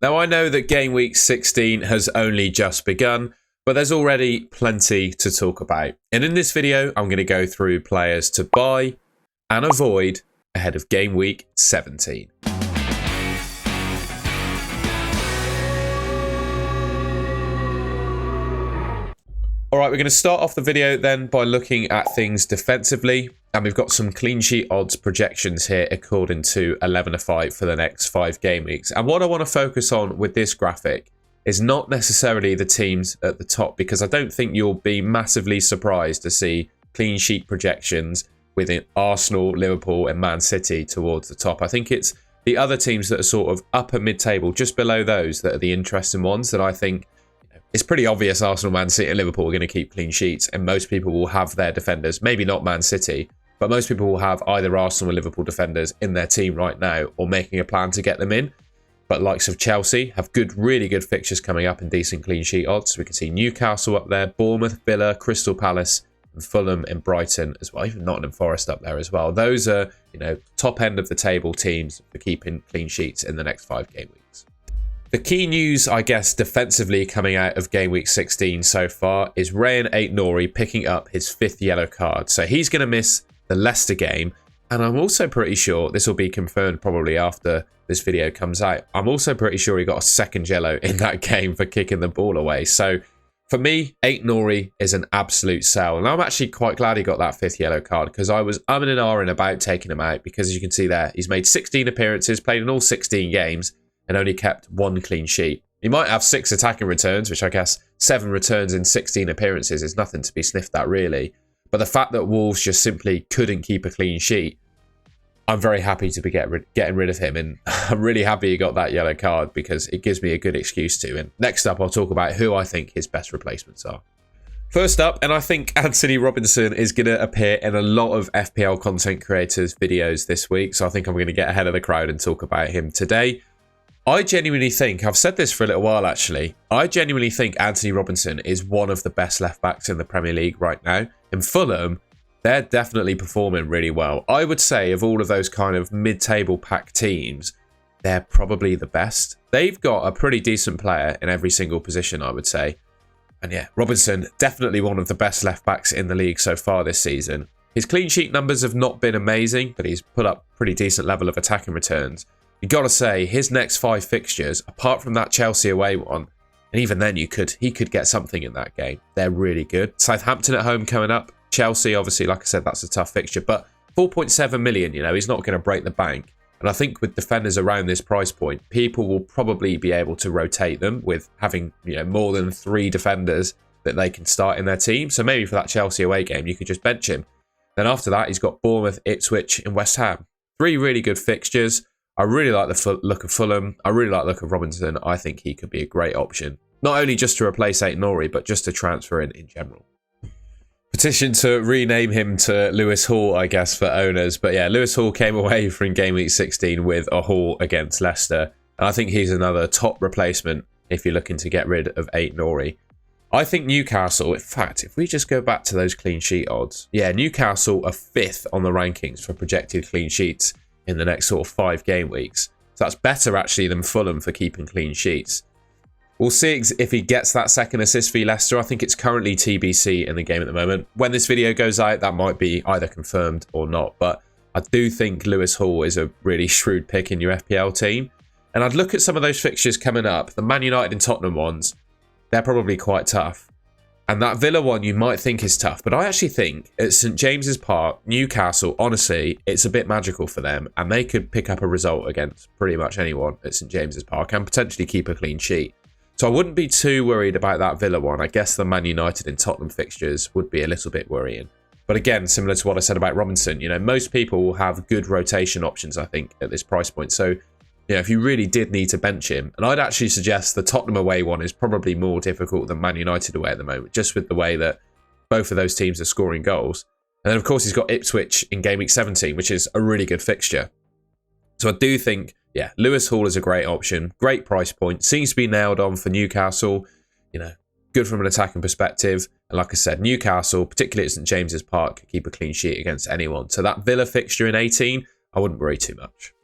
Now, I know that game week 16 has only just begun, but there's already plenty to talk about. And in this video, I'm going to go through players to buy and avoid ahead of game week 17. All right, we're going to start off the video then by looking at things defensively. And we've got some clean sheet odds projections here according to 11-5 for the next 5 game weeks. And what I want to focus on with this graphic is not necessarily the teams at the top, because I don't think you'll be massively surprised to see clean sheet projections within Arsenal, Liverpool and Man City towards the top. I think it's the other teams that are sort of upper mid-table, just below those, that are the interesting ones that I think it's pretty obvious Arsenal, Man City and Liverpool are going to keep clean sheets, and most people will have their defenders, maybe not Man City, but most people will have either Arsenal or Liverpool defenders in their team right now or making a plan to get them in. But likes of Chelsea have really good fixtures coming up and decent clean sheet odds. We can see Newcastle up there, Bournemouth, Villa, Crystal Palace, and Fulham and Brighton as well, even Nottingham Forest up there as well. Those are, top end of the table teams for keeping clean sheets in the next 5 game weeks. The key news, I guess, defensively coming out of game week 16 so far is Rayan Aït-Nouri picking up his 5th yellow card. So he's going to miss the Leicester game. And I'm also pretty sure, this will be confirmed probably after this video comes out, I'm also pretty sure he got a 2nd yellow in that game for kicking the ball away. So for me, Aït-Nouri is an absolute sell. And I'm actually quite glad he got that 5th yellow card, because I was umming and ahhing about taking him out, because as you can see there, he's made 16 appearances, played in all 16 games, and only kept 1 clean sheet. He might have 6 attacking returns, which I guess 7 returns in 16 appearances is nothing to be sniffed at, really. But the fact that Wolves just simply couldn't keep a clean sheet, I'm very happy to be getting rid of him. And I'm really happy he got that yellow card, because it gives me a good excuse to. And next up, I'll talk about who I think his best replacements are. First up, and I think Anthony Robinson is going to appear in a lot of FPL content creators' videos this week. So I think I'm going to get ahead of the crowd and talk about him today. I genuinely think, I've said this for a little while actually, I genuinely think Anthony Robinson is one of the best left-backs in the Premier League right now. In Fulham, they're definitely performing really well. I would say of all of those kind of mid-table pack teams, they're probably the best. They've got a pretty decent player in every single position, I would say. And yeah, Robinson, definitely one of the best left-backs in the league so far this season. His clean sheet numbers have not been amazing, but he's put up pretty decent level of attacking returns. You got to say, his next 5 fixtures, apart from that Chelsea away one, and even then he could get something in that game. They're really good. Southampton at home coming up. Chelsea, obviously, like I said, that's a tough fixture. But 4.7 million, he's not going to break the bank. And I think with defenders around this price point, people will probably be able to rotate them with having, more than 3 defenders that they can start in their team. So maybe for that Chelsea away game, you could just bench him. Then after that, he's got Bournemouth, Ipswich and West Ham. 3 really good fixtures. I really like the look of Fulham. I really like the look of Robinson. I think he could be a great option. Not only just to replace Aït-Nouri, but just to transfer in general. Petition to rename him to Lewis Hall, I guess, for owners. But yeah, Lewis Hall came away from game week 16 with a haul against Leicester. And I think he's another top replacement if you're looking to get rid of Aït-Nouri. I think Newcastle, in fact, if we just go back to those clean sheet odds. Yeah, Newcastle are 5th on the rankings for projected clean sheets in the next sort of 5 game weeks. So that's better actually than Fulham for keeping clean sheets. We'll see if he gets that 2nd assist for Leicester. I think it's currently TBC in the game at the moment. When this video goes out, that might be either confirmed or not. But I do think Lewis Hall is a really shrewd pick in your FPL team. And I'd look at some of those fixtures coming up. The Man United and Tottenham ones, they're probably quite tough. And that Villa one you might think is tough, but I actually think at St James's Park, Newcastle, honestly, it's a bit magical for them. And they could pick up a result against pretty much anyone at St James's Park and potentially keep a clean sheet. So I wouldn't be too worried about that Villa one. I guess the Man United and Tottenham fixtures would be a little bit worrying. But again, similar to what I said about Robinson, most people will have good rotation options, I think, at this price point. So if you really did need to bench him, and I'd actually suggest the Tottenham away one is probably more difficult than Man United away at the moment, just with the way that both of those teams are scoring goals. And then, of course, he's got Ipswich in game week 17, which is a really good fixture. So I do think, yeah, Lewis Hall is a great option. Great price point. Seems to be nailed on for Newcastle. Good from an attacking perspective. And like I said, Newcastle, particularly at St James's Park, could keep a clean sheet against anyone. So that Villa fixture in 18, I wouldn't worry too much.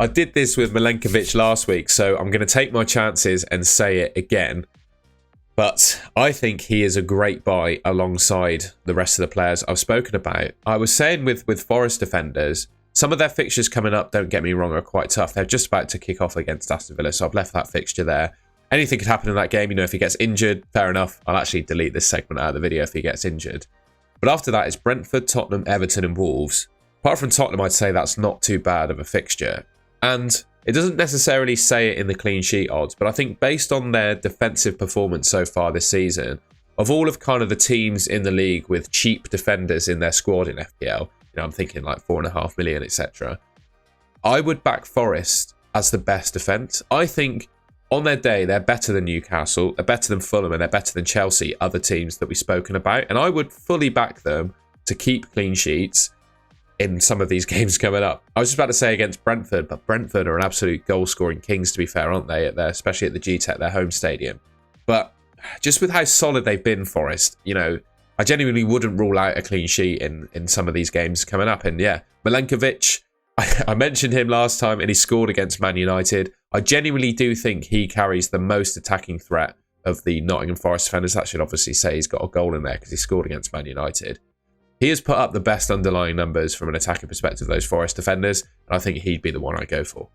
I did this with Milenkovic last week, so I'm going to take my chances and say it again. But I think he is a great buy alongside the rest of the players I've spoken about. I was saying with Forest defenders, some of their fixtures coming up, don't get me wrong, are quite tough. They're just about to kick off against Aston Villa, so I've left that fixture there. Anything could happen in that game. You know, if he gets injured, fair enough. I'll actually delete this segment out of the video if he gets injured. But after that, it's Brentford, Tottenham, Everton and Wolves. Apart from Tottenham, I'd say that's not too bad of a fixture. And it doesn't necessarily say it in the clean sheet odds, but I think based on their defensive performance so far this season, of all of kind of the teams in the league with cheap defenders in their squad in FPL, you know, I'm thinking like 4.5 million, etc. I would back Forest as the best defence. I think on their day, they're better than Newcastle, they're better than Fulham, and they're better than Chelsea, other teams that we've spoken about. And I would fully back them to keep clean sheets in some of these games coming up. I was just about to say against Brentford, but Brentford are an absolute goal-scoring kings, to be fair, aren't they? Especially at the G-Tech, their home stadium. But just with how solid they've been, Forest, you know, I genuinely wouldn't rule out a clean sheet in some of these games coming up. And yeah, Milenkovic, I mentioned him last time and he scored against Man United. I genuinely do think he carries the most attacking threat of the Nottingham Forest defenders. That should obviously say he's got a goal in there because he scored against Man United. He has put up the best underlying numbers from an attacking perspective, those Forest defenders, and I think he'd be the one I go for.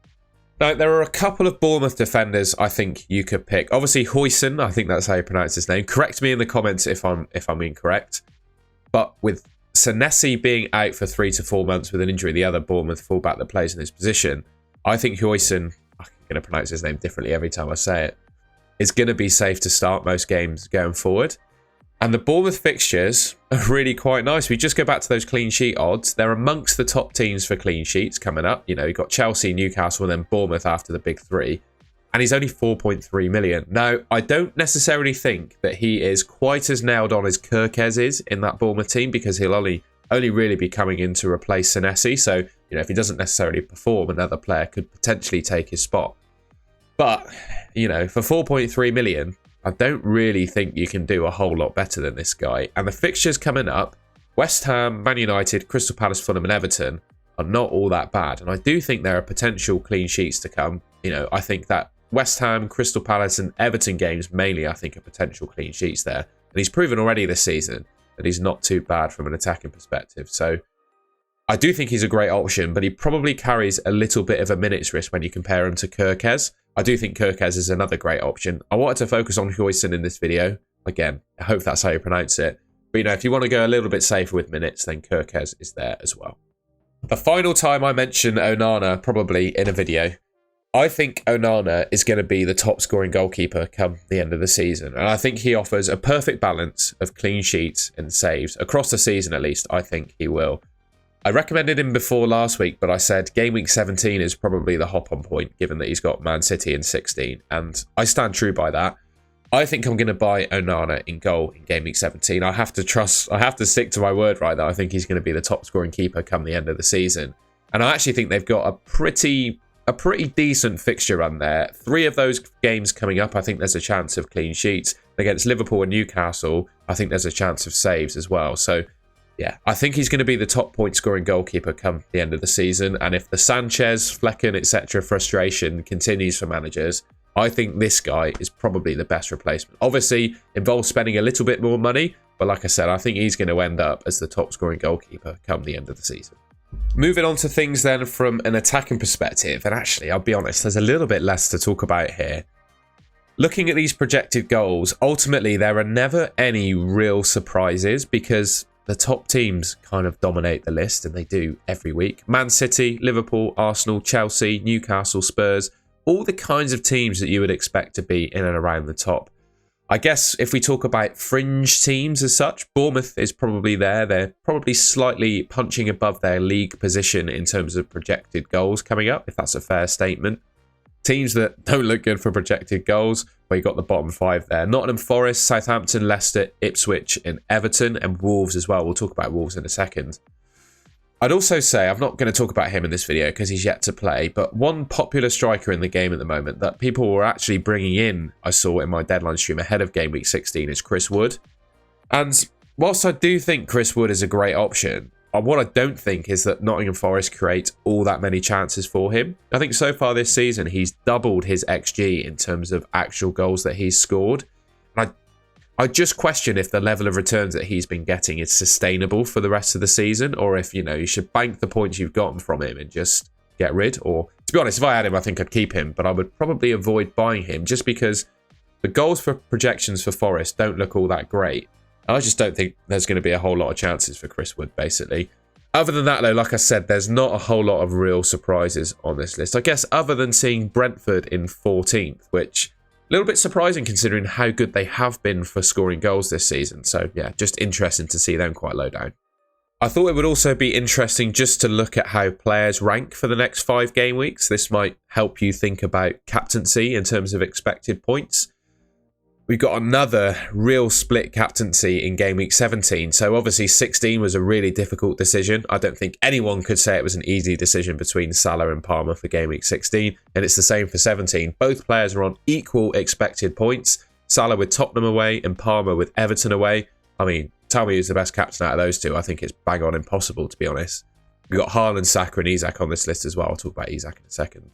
Now, there are a couple of Bournemouth defenders I think you could pick. Obviously, Huijsen, I think that's how you pronounce his name. Correct me in the comments if I'm incorrect. But with Senesi being out for 3 to 4 months with an injury, the other Bournemouth fullback that plays in his position, I think Huijsen, I'm going to pronounce his name differently every time I say it, is going to be safe to start most games going forward. And the Bournemouth fixtures are really quite nice. We just go back to those clean sheet odds. They're amongst the top teams for clean sheets coming up. You know, you've got Chelsea, Newcastle, and then Bournemouth after the big three. And he's only 4.3 million. Now, I don't necessarily think that he is quite as nailed on as Kirkes is in that Bournemouth team because he'll only really be coming in to replace Senesi. So, you know, if he doesn't necessarily perform, another player could potentially take his spot. But, you know, for 4.3 million... I don't really think you can do a whole lot better than this guy. And the fixtures coming up, West Ham, Man United, Crystal Palace, Fulham and Everton are not all that bad. And I do think there are potential clean sheets to come. You know, I think that West Ham, Crystal Palace and Everton games mainly, I think, are potential clean sheets there. And he's proven already this season that he's not too bad from an attacking perspective. So I do think he's a great option, but he probably carries a little bit of a minutes risk when you compare him to Kirkes. I do think Kirkes is another great option. I wanted to focus on Huijsen in this video. Again, I hope that's how you pronounce it. But, you know, if you want to go a little bit safer with minutes, then Kirkes is there as well. The final time I mention Onana, probably in a video, I think Onana is going to be the top scoring goalkeeper come the end of the season. And I think he offers a perfect balance of clean sheets and saves. Across the season, at least, I think he will. I recommended him before last week, but I said Gameweek 17 is probably the hop-on point, given that he's got Man City in 16, and I stand true by that. I think I'm going to buy Onana in goal in Gameweek 17. I have to stick to my word, right, that I think he's going to be the top-scoring keeper come the end of the season. And I actually think they've got a pretty decent fixture run there. 3 of those games coming up, I think there's a chance of clean sheets. Against Liverpool and Newcastle, I think there's a chance of saves as well. So, yeah, I think he's going to be the top point-scoring goalkeeper come the end of the season. And if the Sanchez, Flecken, etc. frustration continues for managers, I think this guy is probably the best replacement. Obviously, involves spending a little bit more money. But like I said, I think he's going to end up as the top-scoring goalkeeper come the end of the season. Moving on to things then from an attacking perspective. And actually, I'll be honest, there's a little bit less to talk about here. Looking at these projected goals, ultimately, there are never any real surprises because the top teams kind of dominate the list, and they do every week. Man City, Liverpool, Arsenal, Chelsea, Newcastle, Spurs, all the kinds of teams that you would expect to be in and around the top. I guess if we talk about fringe teams as such, Bournemouth is probably there. They're probably slightly punching above their league position in terms of projected goals coming up, if that's a fair statement. Teams that don't look good for projected goals, where you got the bottom 5 there. Nottingham Forest, Southampton, Leicester, Ipswich and Everton, and Wolves as well. We'll talk about Wolves in a second. I'd also say, I'm not going to talk about him in this video because he's yet to play, but one popular striker in the game at the moment that people were actually bringing in, I saw in my deadline stream ahead of Gameweek 16, is Chris Wood. And whilst I do think Chris Wood is a great option, what I don't think is that Nottingham Forest create all that many chances for him. I think so far this season, he's doubled his XG in terms of actual goals that he's scored. And I just question if the level of returns that he's been getting is sustainable for the rest of the season, or if, you should bank the points you've gotten from him and just get rid. Or, to be honest, if I had him, I think I'd keep him, but I would probably avoid buying him just because the goals for projections for Forest don't look all that great. I just don't think there's going to be a whole lot of chances for Chris Wood, basically. Other than that, though, like I said, there's not a whole lot of real surprises on this list. I guess other than seeing Brentford in 14th, which a little bit surprising considering how good they have been for scoring goals this season. So, yeah, just interesting to see them quite low down. I thought it would also be interesting just to look at how players rank for the next 5 game weeks. This might help you think about captaincy in terms of expected points. We've got another real split captaincy in game week 17. So obviously 16 was a really difficult decision. I don't think anyone could say it was an easy decision between Salah and Palmer for game week 16. And it's the same for 17. Both players are on equal expected points. Salah with Tottenham away and Palmer with Everton away. I mean, tell me who's the best captain out of those two. I think it's bang on impossible, to be honest. We've got Haaland, Saka and Isak on this list as well. I'll talk about Isak in a second.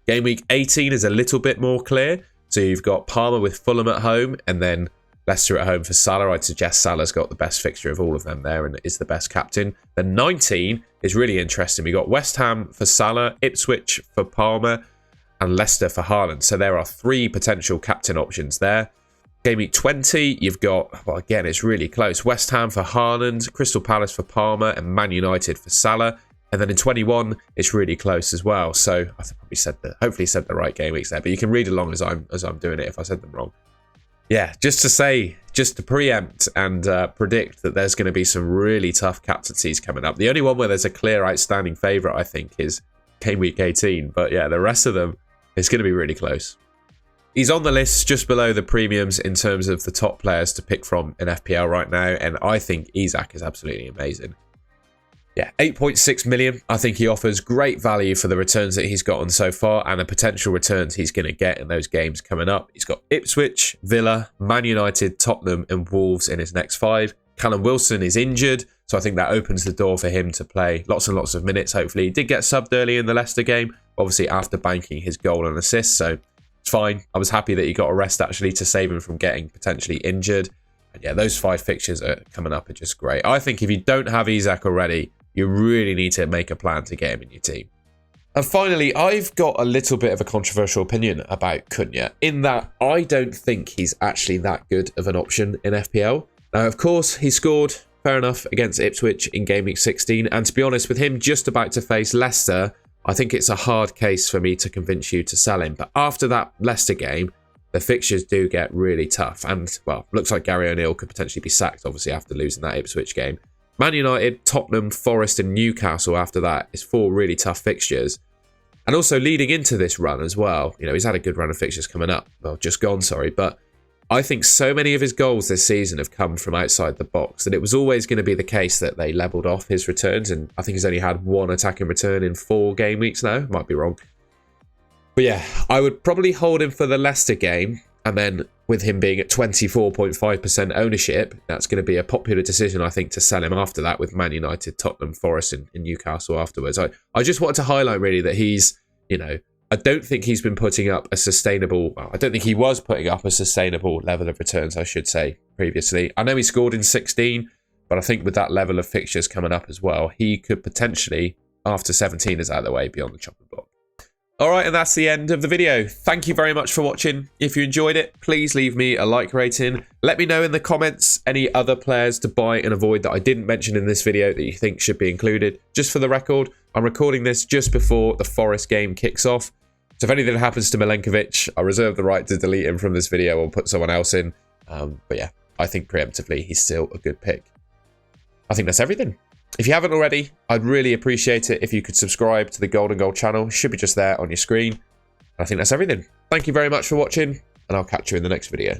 Game week 18 is a little bit more clear. So you've got Palmer with Fulham at home and then Leicester at home for Salah. I'd suggest Salah's got the best fixture of all of them there and is the best captain. Then 19 is really interesting. We've got West Ham for Salah, Ipswich for Palmer and Leicester for Haaland. So there are 3 potential captain options there. Game week 20, you've got, well, again, it's really close. West Ham for Haaland, Crystal Palace for Palmer and Man United for Salah. And then in 21, it's really close as well. So I probably hopefully said the right game weeks there, but you can read along as I'm doing it if I said them wrong. Yeah, just to preempt and predict that there's going to be some really tough captaincies coming up. The only one where there's a clear outstanding favourite, I think, is game week 18. But yeah, the rest of them, it's going to be really close. He's on the list just below the premiums in terms of the top players to pick from in FPL right now. And I think Isak is absolutely amazing. Yeah, 8.6 million. I think he offers great value for the returns that he's gotten so far and the potential returns he's going to get in those games coming up. He's got Ipswich, Villa, Man United, Tottenham and Wolves in his next 5. Callum Wilson is injured, so I think that opens the door for him to play lots and lots of minutes, hopefully. He did get subbed early in the Leicester game, obviously after banking his goal and assist, so it's fine. I was happy that he got a rest, actually, to save him from getting potentially injured. And yeah, those 5 fixtures are coming up are just great. I think if you don't have Isak already, you really need to make a plan to get him in your team. And finally, I've got a little bit of a controversial opinion about Cunha, in that I don't think he's actually that good of an option in FPL. Now, of course, he scored, fair enough, against Ipswich in game week 16. And to be honest, with him just about to face Leicester, I think it's a hard case for me to convince you to sell him. But after that Leicester game, the fixtures do get really tough. And, well, looks like Gary O'Neill could potentially be sacked, obviously, after losing that Ipswich game. Man United, Tottenham, Forest and Newcastle after that is 4 really tough fixtures. And also leading into this run as well, he's had a good run of fixtures coming up. Well, just gone, sorry. But I think so many of his goals this season have come from outside the box that it was always going to be the case that they levelled off his returns. And I think he's only had 1 attacking return in 4 game weeks now. Might be wrong. But yeah, I would probably hold him for the Leicester game. And then with him being at 24.5% ownership, that's going to be a popular decision, I think, to sell him after that with Man United, Tottenham, Forest and Newcastle afterwards. I just wanted to highlight really that he's, I don't think he's been putting up a sustainable, I don't think he was putting up a sustainable level of returns, I should say, previously. I know he scored in 16, but I think with that level of fixtures coming up as well, he could potentially, after 17 is out of the way, be on the chopping block. Alright, and that's the end of the video. Thank you very much for watching. If you enjoyed it, please leave me a like rating. Let me know in the comments any other players to buy and avoid that I didn't mention in this video that you think should be included. Just for the record, I'm recording this just before the Forest game kicks off. So if anything happens to Milenkovic, I reserve the right to delete him from this video or put someone else in. But yeah, I think preemptively he's still a good pick. I think that's everything. If you haven't already, I'd really appreciate it if you could subscribe to the Golden Goal channel. It should be just there on your screen. I think that's everything. Thank you very much for watching, and I'll catch you in the next video.